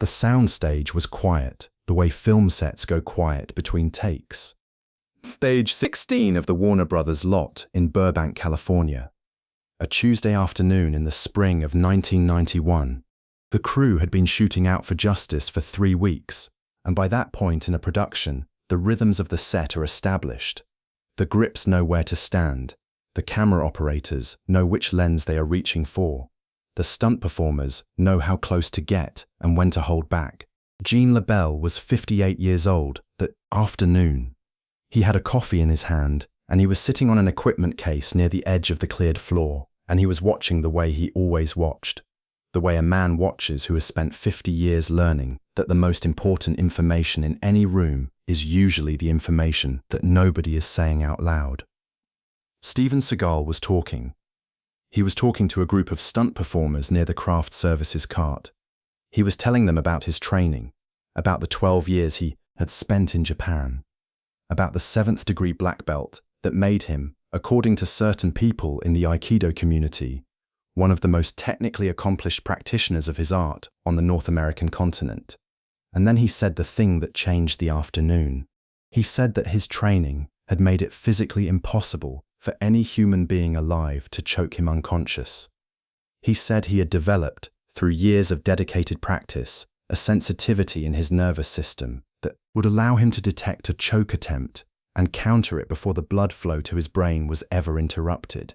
The soundstage was quiet, the way film sets go quiet between takes. Stage 16 of the Warner Brothers lot in Burbank, California. A Tuesday afternoon in the spring of 1991. The crew had been shooting Out for Justice for 3 weeks, and by that point in a production, the rhythms of the set are established. The grips know where to stand. The camera operators know which lens they are reaching for. The stunt performers know how close to get and when to hold back. Gene LeBell was 58 years old that afternoon. He had a coffee in his hand, and he was sitting on an equipment case near the edge of the cleared floor, and he was watching the way he always watched. The way a man watches who has spent 50 years learning that the most important information in any room is usually the information that nobody is saying out loud. Steven Seagal was talking. He was talking to a group of stunt performers near the craft services cart. He was telling them about his training, about the 12 years he had spent in Japan, about the 7th degree black belt that made him, according to certain people in the Aikido community, one of the most technically accomplished practitioners of his art on the North American continent. And then he said the thing that changed the afternoon. He said that his training had made it physically impossible for any human being alive to choke him unconscious. He said he had developed, through years of dedicated practice, a sensitivity in his nervous system that would allow him to detect a choke attempt and counter it before the blood flow to his brain was ever interrupted.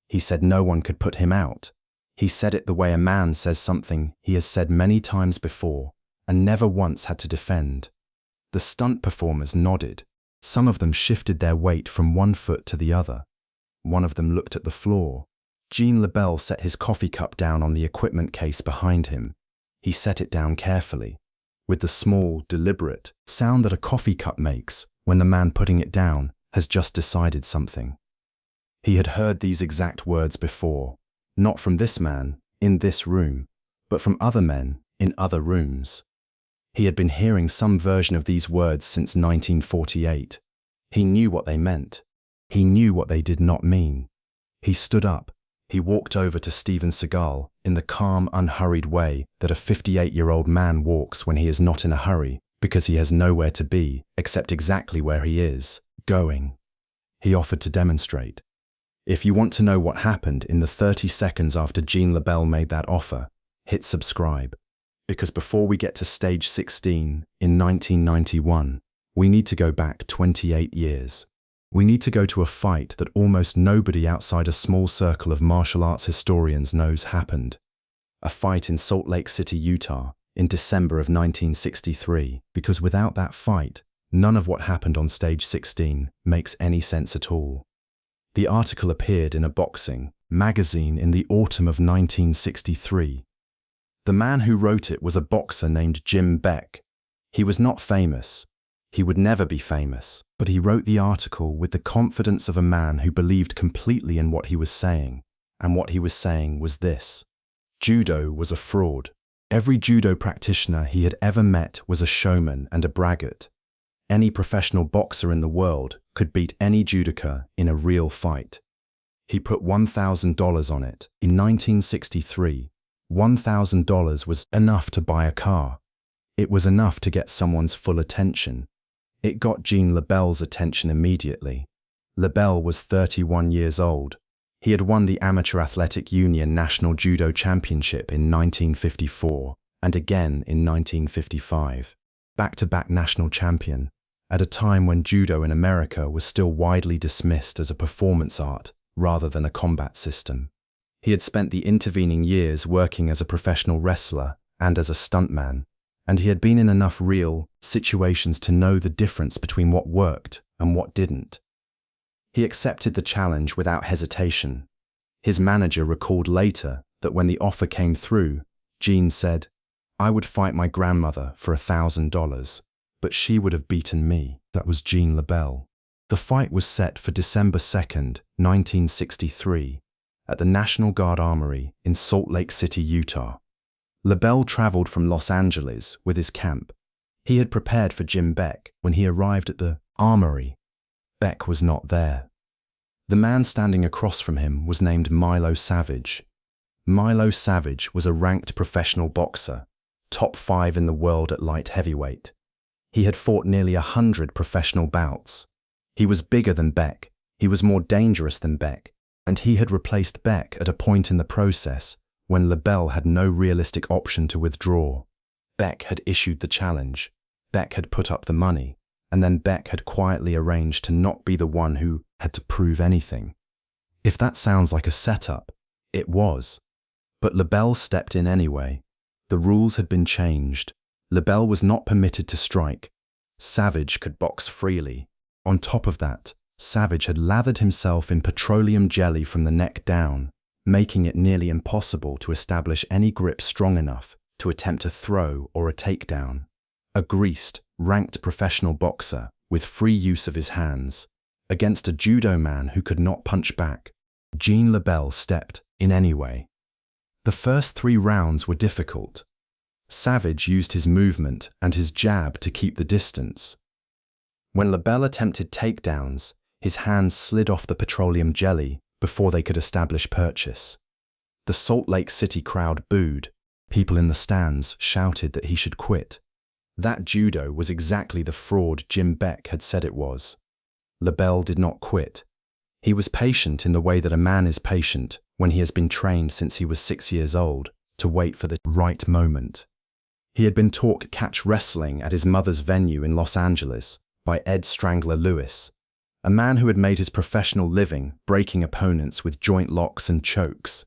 He said no one could put him out. He said it the way a man says something he has said many times before and never once had to defend. The stunt performers nodded. Some of them shifted their weight from one foot to the other. One of them looked at the floor. Gene LeBell set his coffee cup down on the equipment case behind him. He set it down carefully, with the small, deliberate sound that a coffee cup makes when the man putting it down has just decided something. He had heard these exact words before, not from this man in this room, but from other men in other rooms. He had been hearing some version of these words since 1948. He knew what they meant. He knew what they did not mean. He stood up. He walked over to Steven Seagal in the calm, unhurried way that a 58-year-old man walks when he is not in a hurry because he has nowhere to be except exactly where he is, going. He offered to demonstrate. If you want to know what happened in the 30 seconds after Gene LeBell made that offer, hit subscribe. Because before we get to stage 16 in 1991, we need to go back 28 years. We need to go to a fight that almost nobody outside a small circle of martial arts historians knows happened. A fight in Salt Lake City, Utah, in December of 1963, because without that fight, none of what happened on stage 16 makes any sense at all. The article appeared in a boxing magazine in the autumn of 1963. The man who wrote it was a boxer named Jim Beck. He was not famous. He would never be famous, but he wrote the article with the confidence of a man who believed completely in what he was saying, and what he was saying was this. Judo was a fraud. Every judo practitioner he had ever met was a showman and a braggart. Any professional boxer in the world could beat any judoka in a real fight. He put $1,000 on it. In 1963, $1,000 was enough to buy a car. It was enough to get someone's full attention. It got Gene LeBell's attention immediately. LeBell was 31 years old. He had won the Amateur Athletic Union National Judo Championship in 1954 and again in 1955. Back-to-back national champion, at a time when judo in America was still widely dismissed as a performance art rather than a combat system. He had spent the intervening years working as a professional wrestler and as a stuntman, and he had been in enough real situations to know the difference between what worked and what didn't. He accepted the challenge without hesitation. His manager recalled later that when the offer came through, Gene said, "I would fight my grandmother for $1,000, but she would have beaten me." That was Gene LeBell. The fight was set for December 2nd, 1963, at the National Guard Armory in Salt Lake City, Utah. LeBell traveled from Los Angeles with his camp. He had prepared for Jim Beck. When he arrived at the armory, Beck was not there. The man standing across from him was named Milo Savage. Milo Savage was a ranked professional boxer. top 5 in the world at light heavyweight. He had fought nearly 100 professional bouts. He was bigger than Beck, he was more dangerous than Beck, and he had replaced Beck at a point in the process when LeBell had no realistic option to withdraw. Beck had issued the challenge, Beck had put up the money, and then Beck had quietly arranged to not be the one who had to prove anything. If that sounds like a setup, it was. But LeBell stepped in anyway. The rules had been changed. LeBell was not permitted to strike. Savage could box freely. On top of that, Savage had lathered himself in petroleum jelly from the neck down, making it nearly impossible to establish any grip strong enough to attempt a throw or a takedown. A greased, ranked professional boxer with free use of his hands, against a judo man who could not punch back. Gene LeBell stepped in anyway. The first 3 rounds were difficult. Savage used his movement and his jab to keep the distance. When LeBell attempted takedowns, his hands slid off the petroleum jelly before they could establish purchase. The Salt Lake City crowd booed. People in the stands shouted that he should quit. That judo was exactly the fraud Jim Beck had said it was. LeBell did not quit. He was patient in the way that a man is patient when he has been trained since he was 6 years old to wait for the right moment. He had been taught catch wrestling at his mother's venue in Los Angeles by Ed Strangler Lewis, a man who had made his professional living breaking opponents with joint locks and chokes.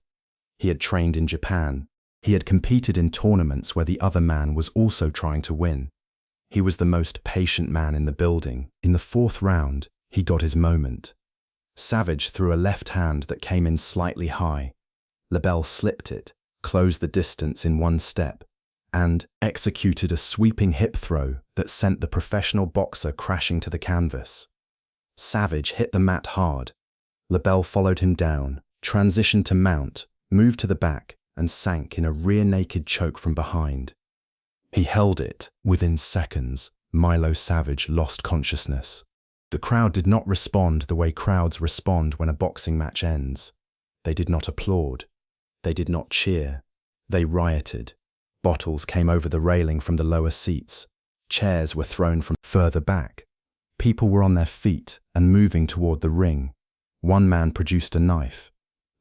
He had trained in Japan. He had competed in tournaments where the other man was also trying to win. He was the most patient man in the building. In the 4th round, he got his moment. Savage threw a left hand that came in slightly high. LeBell slipped it, closed the distance in 1 step, and executed a sweeping hip throw that sent the professional boxer crashing to the canvas. Savage hit the mat hard. LeBell followed him down, transitioned to mount, moved to the back, and sank in a rear-naked choke from behind. He held it. Within seconds, Milo Savage lost consciousness. The crowd did not respond the way crowds respond when a boxing match ends. They did not applaud. They did not cheer. They rioted. Bottles came over the railing from the lower seats. Chairs were thrown from further back. People were on their feet and moving toward the ring. One man produced a knife.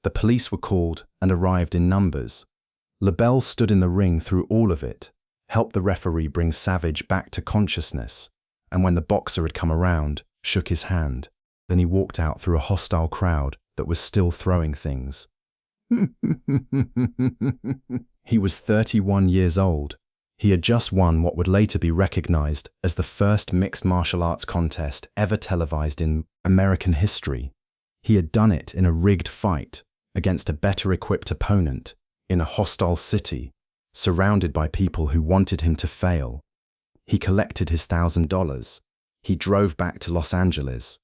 The police were called and arrived in numbers. LeBell stood in the ring through all of it, helped the referee bring Savage back to consciousness, and when the boxer had come around, shook his hand. Then he walked out through a hostile crowd that was still throwing things. He was 31 years old. He had just won what would later be recognized as the first mixed martial arts contest ever televised in American history. He had done it in a rigged fight against a better-equipped opponent in a hostile city, surrounded by people who wanted him to fail. He collected his $1,000. He drove back to Los Angeles.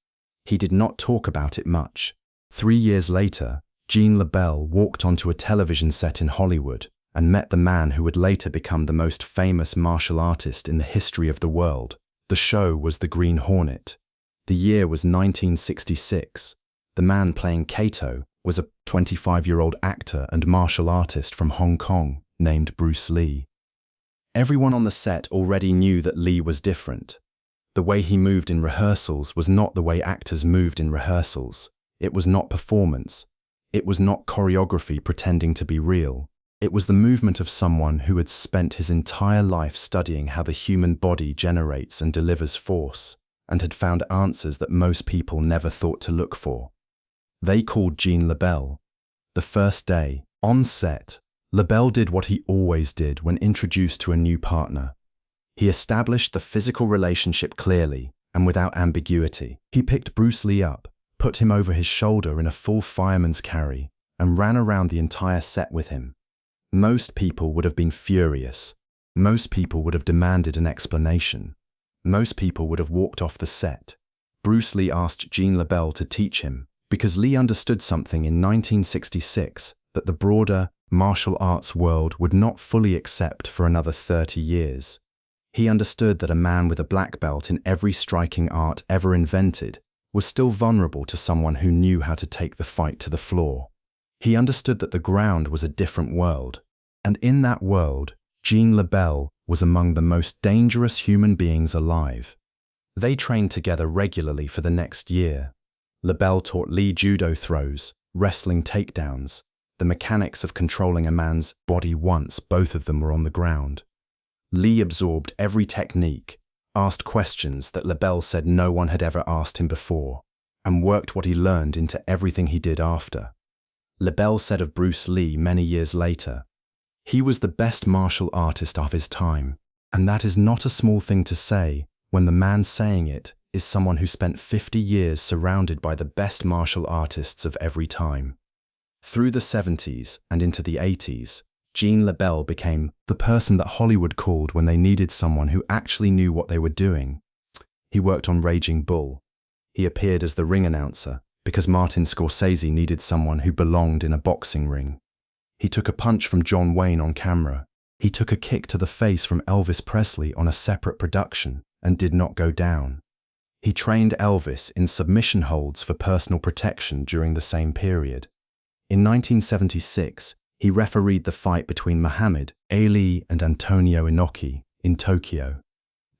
He did not talk about it much. 3 years later, Gene LeBell walked onto a television set in Hollywood and met the man who would later become the most famous martial artist in the history of the world. The show was The Green Hornet. The year was 1966. The man playing Kato was a 25-year-old actor and martial artist from Hong Kong named Bruce Lee. Everyone on the set already knew that Lee was different. The way he moved in rehearsals was not the way actors moved in rehearsals. It was not performance. It was not choreography pretending to be real. It was the movement of someone who had spent his entire life studying how the human body generates and delivers force, and had found answers that most people never thought to look for. They called Gene LeBell. The first day, on set, LeBell did what he always did when introduced to a new partner. He established the physical relationship clearly and without ambiguity. He picked Bruce Lee up, put him over his shoulder in a full fireman's carry, and ran around the entire set with him. Most people would have been furious. Most people would have demanded an explanation. Most people would have walked off the set. Bruce Lee asked Gene LeBell to teach him, because Lee understood something in 1966 that the broader martial arts world would not fully accept for another 30 years. He understood that a man with a black belt in every striking art ever invented was still vulnerable to someone who knew how to take the fight to the floor. He understood that the ground was a different world, and in that world, Gene LeBell was among the most dangerous human beings alive. They trained together regularly for the next year. LeBell taught Lee judo throws, wrestling takedowns, the mechanics of controlling a man's body once both of them were on the ground. Lee absorbed every technique, asked questions that LeBell said no one had ever asked him before, and worked what he learned into everything he did after. LeBell said of Bruce Lee many years later, "He was the best martial artist of his time." And that is not a small thing to say when the man saying it is someone who spent 50 years surrounded by the best martial artists of every time. Through the 70s and into the 80s, Gene LeBell became the person that Hollywood called when they needed someone who actually knew what they were doing. He worked on Raging Bull. He appeared as the ring announcer because Martin Scorsese needed someone who belonged in a boxing ring. He took a punch from John Wayne on camera. He took a kick to the face from Elvis Presley on a separate production and did not go down. He trained Elvis in submission holds for personal protection during the same period. In 1976, he refereed the fight between Muhammad Ali and Antonio Inoki in Tokyo,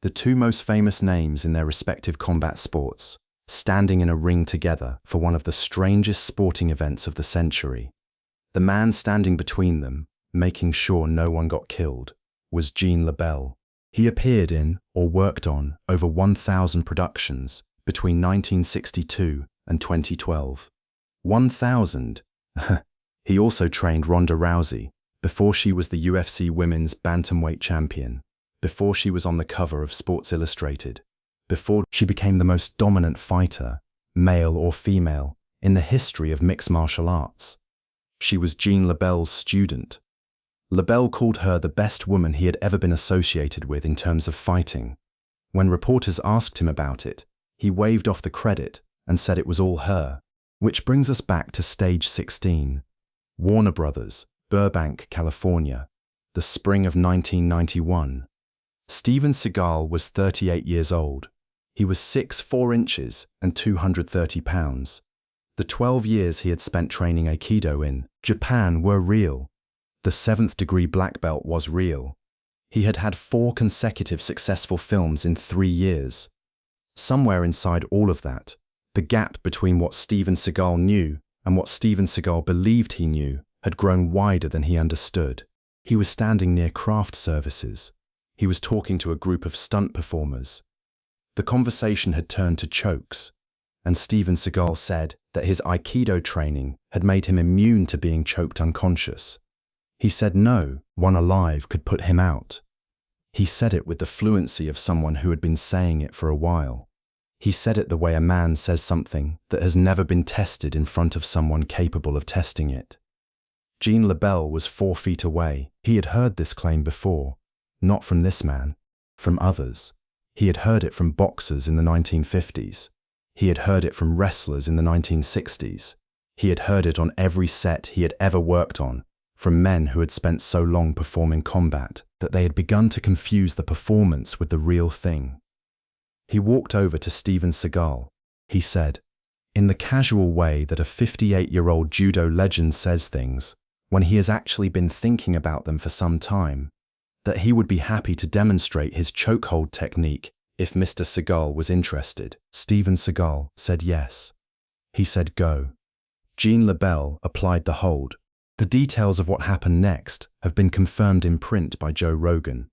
the two most famous names in their respective combat sports, standing in a ring together for one of the strangest sporting events of the century. The man standing between them, making sure no one got killed, was Gene LeBell. He appeared in or worked on over 1,000 productions between 1962 and 2012. 1,000! He also trained Ronda Rousey before she was the UFC Women's Bantamweight Champion, before she was on the cover of Sports Illustrated, before she became the most dominant fighter, male or female, in the history of mixed martial arts. She was Gene LeBell's student. LeBell called her the best woman he had ever been associated with in terms of fighting. When reporters asked him about it, he waved off the credit and said it was all her. Which brings us back to stage 16. Warner Brothers, Burbank, California, the spring of 1991. Steven Seagal was 38 years old. He was 6'4" and 230 pounds. The 12 years he had spent training Aikido in Japan were real. The 7th degree black belt was real. He had had 4 consecutive successful films in 3 years. Somewhere inside all of that, the gap between what Steven Seagal knew and what Steven Seagal believed he knew had grown wider than he understood. He was standing near craft services. He was talking to a group of stunt performers. The conversation had turned to chokes, and Steven Seagal said that his Aikido training had made him immune to being choked unconscious. He said no one alive could put him out. He said it with the fluency of someone who had been saying it for a while. He said it the way a man says something that has never been tested in front of someone capable of testing it. Gene LeBell was 4 feet away. He had heard this claim before, not from this man, from others. He had heard it from boxers in the 1950s. He had heard it from wrestlers in the 1960s. He had heard it on every set he had ever worked on, from men who had spent so long performing combat that they had begun to confuse the performance with the real thing. He walked over to Steven Seagal. He said, in the casual way that a 58-year-old judo legend says things, when he has actually been thinking about them for some time, that he would be happy to demonstrate his chokehold technique if Mr. Seagal was interested. Steven Seagal said yes. He said go. Gene LeBell applied the hold. The details of what happened next have been confirmed in print by Joe Rogan.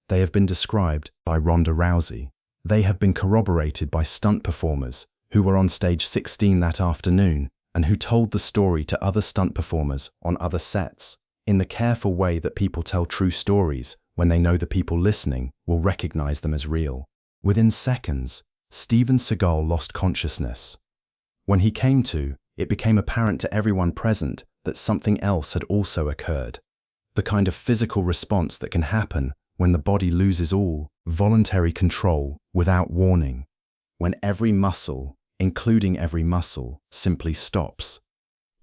They have been described by Ronda Rousey. They have been corroborated by stunt performers who were on stage 16 that afternoon and who told the story to other stunt performers on other sets, in the careful way that people tell true stories when they know the people listening will recognize them as real. Within seconds, Steven Seagal lost consciousness. When he came to, it became apparent to everyone present that something else had also occurred. The kind of physical response that can happen when the body loses all voluntary control without warning. When every muscle, including every muscle, simply stops.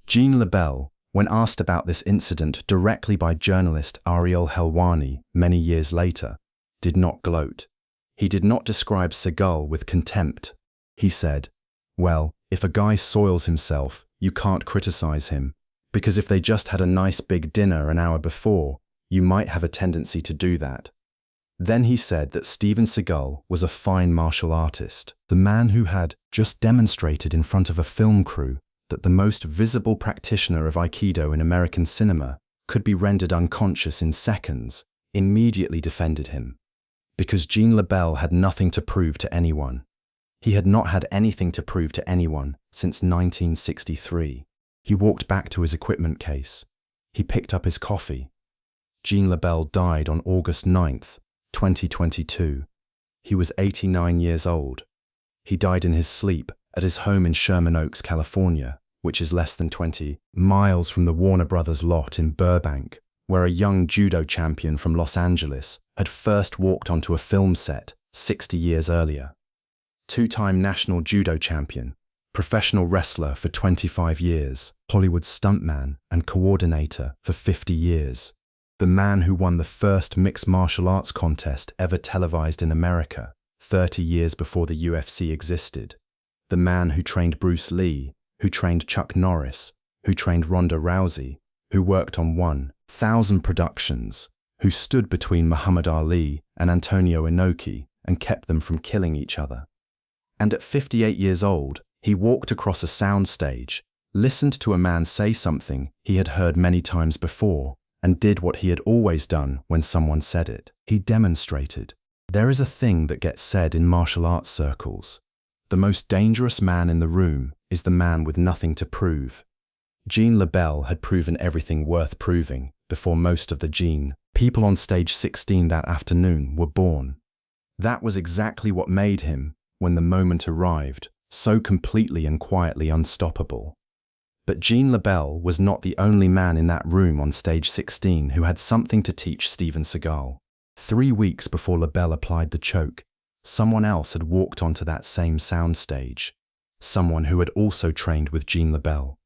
Gene LeBell, when asked about this incident directly by journalist Ariel Helwani many years later, did not gloat. He did not describe Seagal with contempt. He said, well, if a guy soils himself, you can't criticize him, because if they just had a nice big dinner an hour before, You might have a tendency to do that. Then he said that Steven Seagal was a fine martial artist, the man who had just demonstrated in front of a film crew that the most visible practitioner of Aikido in American cinema could be rendered unconscious in seconds, immediately defended him. Because Gene LeBell had nothing to prove to anyone. He had not had anything to prove to anyone since 1963. He walked back to his equipment case. He picked up his coffee. Gene LeBell died on August 9th, 2022. He was 89 years old. He died in his sleep at his home in Sherman Oaks, California, which is less than 20 miles from the Warner Brothers lot in Burbank, where a young judo champion from Los Angeles had first walked onto a film set 60 years earlier. Two-time national judo champion, professional wrestler for 25 years, Hollywood stuntman and coordinator for 50 years. The man who won the first mixed martial arts contest ever televised in America, 30 years before the UFC existed. The man who trained Bruce Lee, who trained Chuck Norris, who trained Ronda Rousey, who worked on 1,000 productions, who stood between Muhammad Ali and Antonio Inoki and kept them from killing each other. And at 58 years old, he walked across a soundstage, listened to a man say something he had heard many times before, and did what he had always done when someone said it. He demonstrated. There is a thing that gets said in martial arts circles. The most dangerous man in the room is the man with nothing to prove. Gene LeBell had proven everything worth proving before most of the Gene people on stage 16 that afternoon were born. That was exactly what made him, when the moment arrived, so completely and quietly unstoppable. But Gene LeBell was not the only man in that room on stage 16 who had something to teach Steven Seagal. 3 weeks before LeBell applied the choke, someone else had walked onto that same soundstage. Someone who had also trained with Gene LeBell.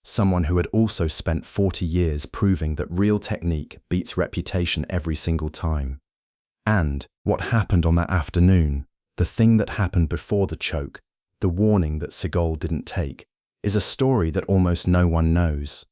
Someone who had also spent 40 years proving that real technique beats reputation every single time. And what happened on that afternoon, the thing that happened before the choke, the warning that Seagal didn't take, is a story that almost no one knows.